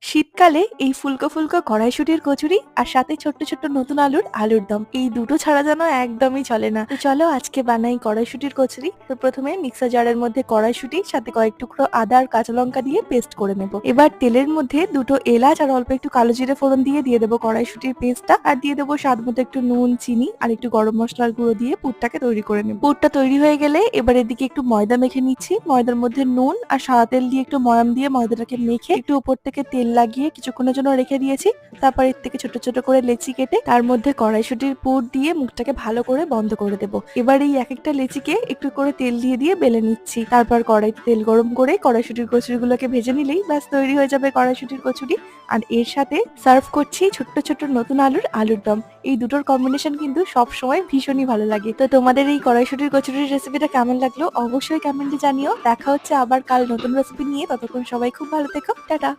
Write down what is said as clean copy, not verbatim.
শীতকালে এই ফুলকো ফুলকো কড়াইশুঁটির কচুরি আর সাথে ছোট্ট ছোট্ট নতুন আলুর দম, এই দুটো ছাড়া যেন একদমই চলে না। তো চলো আজকে বানাই কড়াইশুঁটির কচুরি। তো প্রথমে মিক্সার জারের মধ্যে কড়াইশুঁটি সাথে কয়েক টুকরো আদা আর কাঁচা লঙ্কা দিয়ে পেস্ট করে নেব। এবার তেলের মধ্যে দুটো এলাচ আর অল্প একটু কালো জিরে ফোড়ন দিয়ে দেবো কড়াইশুঁটির পেস্টটা, আর দিয়ে দেবো স্বাদ মতো একটু নুন, চিনি আর একটু গরম মশলার গুঁড়ো দিয়ে পুরটাকে তৈরি করে নেব। পুরটা তৈরি হয়ে গেলে এবার এদিকে একটু ময়দা মেখে নিচ্ছি। ময়দার মধ্যে নুন আর সাদা তেল দিয়ে একটু ময়াম দিয়ে ময়দাটাকে মেখে একটু উপর থেকে তেল লাগিয়ে কিছুক্ষণের জন্য রেখে দিয়েছি। তারপর এর থেকে ছোট ছোট করে লেচি কেটে তার মধ্যে কড়াইশুঁটির পুর দিয়ে মুখটাকে ভালো করে বন্ধ করে দেবো। এবার এই এক একটা লেচিকে একটু করে তেল দিয়ে বেলে নিচ্ছি। তারপর কড়াইতে তেল গরম করে কড়াইশুঁটির কচুরিগুলোকে ভেজে নিলেই ব্যাস তৈরি হয়ে যাবে কড়াইশুঁটির কচুরি। আর এর সাথে সার্ভ করছি ছোট্ট ছোট্ট নতুন আলুর দম। এই দুটোর কম্বিনেশন কিন্তু সব সময় ভীষণই ভালো লাগে। তো তোমাদের এই কড়াইশুঁটির কচুরির রেসিপিটা কেমন লাগলো অবশ্যই কমেন্টে জানিও। দেখা হচ্ছে আবার কাল নতুন রেসিপি নিয়ে। ততক্ষণ সবাই খুব ভালো থেকো, টাটা।